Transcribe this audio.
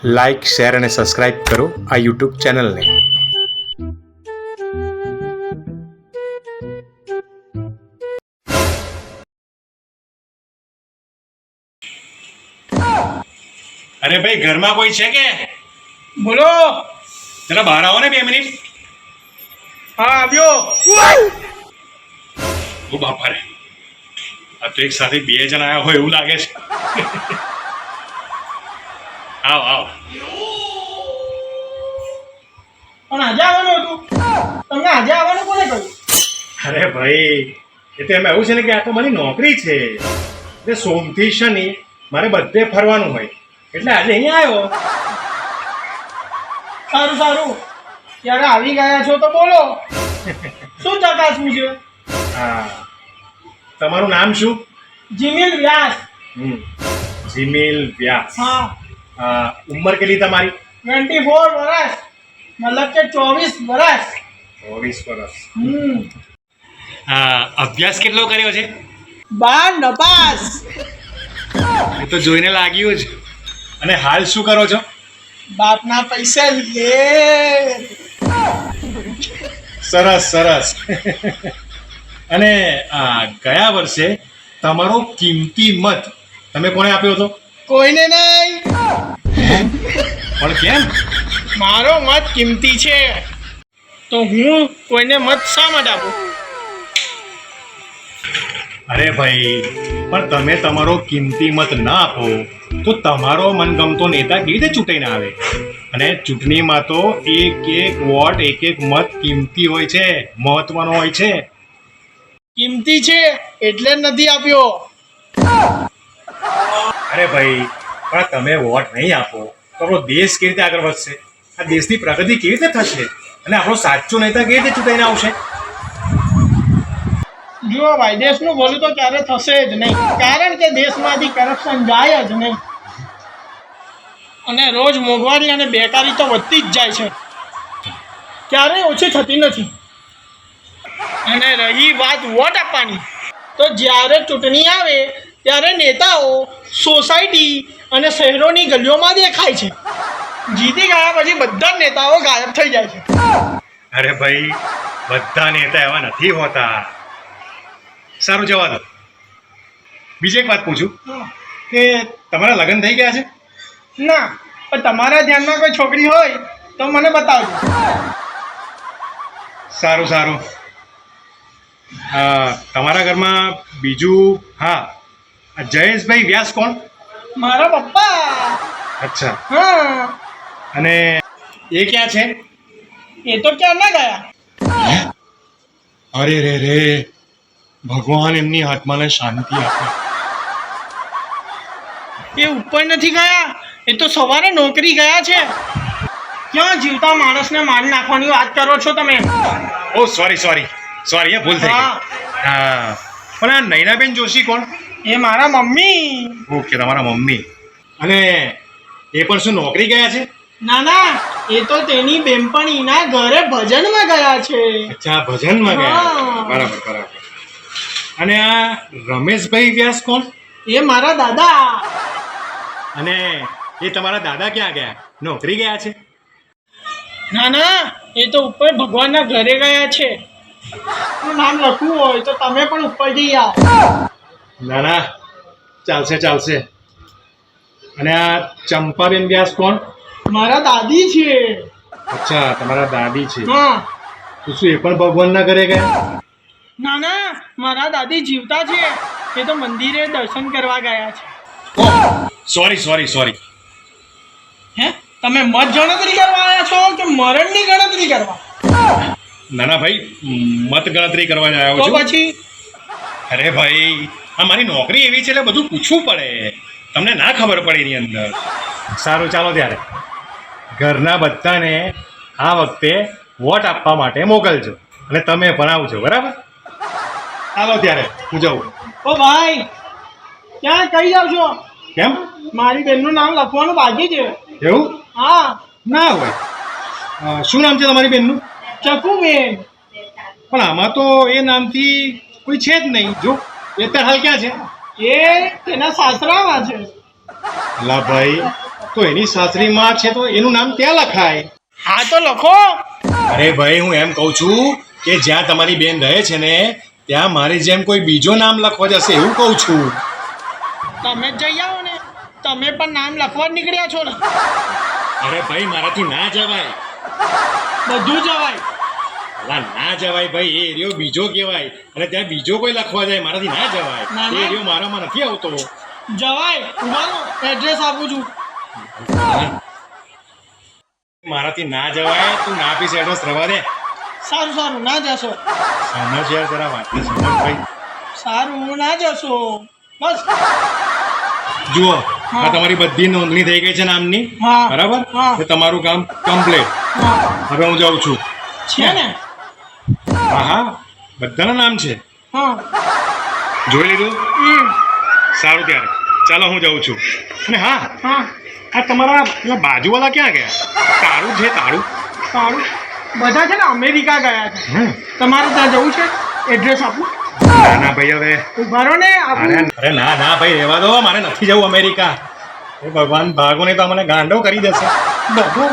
Like, share અને subscribe કરો આ યુટ્યુબ ચેનલને. અરે ભાઈ, ઘરમાં કોઈ છે કે? બોલો. જરા બહાર આવો ને 2 મિનિટ. હા, આવ્યો. ઓ બાપા રે, આ તો એક સાથે 2 જણ આવ્યા હોય એવું લાગે છે. આવ આવ. પણ આજે આવવાનું હતું. તમને આજે આવવાનું કોને કહ્યું? અરે ભાઈ, એ તો એમાં એવું છે ને કે આ તો મારી નોકરી છે. એટલે સોમથી શનિ મારે બધે ફરવાનું હોય, એટલે આજે અહીંયા આવ્યો. સારું સારું, ત્યારે આવી ગયા છો તો બોલો, શું ચકાસવું છે? હા, તમારું નામ શું? જીમિલ વ્યાસ. જીમિલ વ્યાસ. હા. ઉંમર કેટલી તમારી? 24 વર્ષ, મતલબ કે 24 વર્ષ. 24 વર્ષ. હમ. અભ્યાસ કેટલો કર્યો છે? 12 નપાસ. એ તો જોઈને લાગ્યું જ. અને હાલ શું કરો છો? બાપના પૈસા લે. સરસ સરસ. અને ગયા વર્ષે તમારો કિંમતી મત તમે કોને આપ્યો હતો? કોઈને નહીં. પણ કેમ? મારો મત કિંમતી છે તો હું કોઈને મત શા માટે આપું? અરે ભાઈ, પણ તમે તમારો કિંમતી મત ના આપો તો તમારો મનગમતો નેતા કેવી રીતે ચૂંટાઈને આવે? અને ચૂંટણીમાં તો એક વોટ, એક મત કિંમતી હોય છે, મહત્વનો હોય છે. કિંમતી છે એટલે જ નથી આપ્યો. અરે ભાઈ, પણ તમે વોટ નહીં આપો તો આપણો દેશ કેવી રીતે આગળ વધશે? આ દેશની પ્રગતિ કેવી રીતે થશે? અને આપણો સાચો નેતા કેવી રીતે ચૂંટાઈને આવશે? જુઓ ભાઈ, દેશનું ભલું તો ક્યારે થશે જ નહીં, કારણ કે દેશમાંથી કરપ્શન જાય જ નહીં. અને રોજ મોંઘવારી અને બેકારી તો વધતી જ જાય છે, ક્યારેય ઓછી થતી નથી. અને રહી વાત વોટ આપવાની, તો જ્યારે ચૂંટણી આવે ત્યારે નેતાઓ સોસાયટી અને શહેરોની ગલીઓમાં દેખાય છે. જીતી ગયા પછી બધા જ નેતાઓ ગાયબ થઈ જાય છે. અરે ભાઈ, બધા નેતા એવા નથી હોતા. સારું, જવા દો. બીજી એક વાત પૂછું કે તમારા લગ્ન થઈ ગયા છે? ના, પણ તમારા ધ્યાનમાં કોઈ છોકરી હોય તો મને બતાવજો. સારું સારું. તમારા ઘરમાં બીજું? હા, જયેશભાઈ વ્યાસ કોણ? મારા પપ્પા. અચ્છા. હા. અને એ ક્યાં છે? એ તો ક્યાં ના ગયા. અરે રે રે, ભગવાન એમની આત્માને શાંતિ આપે. એ ઉપર નથી ગયા, એ તો સવારે નોકરી ગયા છે. ક્યાં જીવતા માણસને મારી નાખવાની વાત કરો છો તમે? ઓ સોરી, એ ભૂલ થઈ ગઈ. હા, પણ આ નૈનાબેન જોશી કોણ? એ મારા મમ્મી. ઓકે, તમારા મમ્મી. અને એ પણ શું નોકરી ગયા છે? ના ના, એ તો તેની બેનપણીના ઘરે ભજનમાં ગયા છે. અચ્છા, ભજનમાં ગયા. હા. બરાબર. અને આ રમેશભાઈ વ્યાસ કોણ? એ મારા દાદા. અને એ તમારા દાદા ક્યાં ગયા? નોકરી ગયા છે? ના ના, એ તો ઉપર ભગવાનના ઘરે ગયા છે. નું નામ લખવું હોય તો તમે પણ ઉપર જઈ આવો. ના, ચાલશે. અને આ ચંપાબેન વ્યાસ કોણ? મારા દાદી છે. અચ્છા, તમારા દાદી છે. હા. તો શું એ પણ ભગવાનના ઘરે ગયા? ના ના, મારા દાદી જીવતા છે. એ તો મંદિરે દર્શન કરવા ગયા છે. સોરી. હે, તમે મત ગણતરી કરવા આવ્યા છો કે મરણની ગણતરી કરવા? ના ભાઈ, મત ગણતરી કરવા આવ્યો તો છું. પછી? અરે ભાઈ, આ મારી નોકરી એવી છે એટલે બધું પૂછવું પડે, તમને ના ખબર પડે એની અંદર. સારું, ચાલો ત્યારે ઘરના બધાને આ વખતે વોટ આપવા માટે મોકલજો અને તમે પણ આવજો, બરાબર? ચાલો ત્યારે, હું જાઉં. ઓ ભાઈ, ક્યાં કઈ જાવ છો? કેમ? મારી બેનનું નામ લખવાનું બાકી છે. એવું હા. ના હોય. શું નામ છે તમારી બેનનું? ચકુબેન. પણ આમાં તો એ નામથી કોઈ છે જ નહીં. જો એ તો હાલ ક્યાં છે? એ તેના સાસરામાં છે. લા ભાઈ, તો એની સાસરીમાં છે તો એનું નામ ત્યાં લખાય. હા તો લખો. અરે ભાઈ હું એમ કહું છું કે જ્યાં તમારી બેન રહે છે ને ત્યાં મારી જેમ કોઈ બીજો નામ લખવા જશે એવું કહું છું. તમે જ જઈ આવો ને, તમે પણ નામ લખવા જ નીકળ્યા છો ને. અરે ભાઈ મારાથી ના જવાય. બધું જવાય. અલા ના જવાય ભાઈ, એ એરિયો બીજો કહેવાય અને ત્યાં બીજો કોઈ લખવા જાય, મારાથી ના જવાય. ના, એ ના. એરિયો મારામાં નથી આવતો. જવાય. ઉભારો, એડ્રેસ આપું છું. મારાથી ના જવાય, તું ના આપીશ એડ્રેસ રવા દે. સારું સારું, ના જશો. સમજ યાર જરા વાતને સમજ ભાઈ. સારું, ના જશો. બસ. જુઓ હા. આ તમારી બધી નોંધણી થઈ ગઈ છે નામની, હા. બરાબર? હા. તો તમારું કામ કમ્પ્લીટ. હા. હવે હું જાઉં છું. છે ને? હા હા, બધાના નામ છે. હા. જોઈ લીધું? હમ. સારું ત્યારે ચાલો હું જાઉં છું. અને હા, હા. આ તમારા પેલા બાજુવાળા ક્યાં ગયા? તારું છે તારું? સારું. બધા છે ને અમેરિકા ગયા છે. હમ. તમારે ત્યાં જવું છે? એડ્રેસ આપું? ના ના ભાઈ હવે. ઉભારો ને આપું. અરે ના ના ભાઈ રહેવા દો, મારે નથી જવું અમેરિકા. એ ભગવાન ભાગો નહીં તો મને ગાંડો કરી દેશે. બધું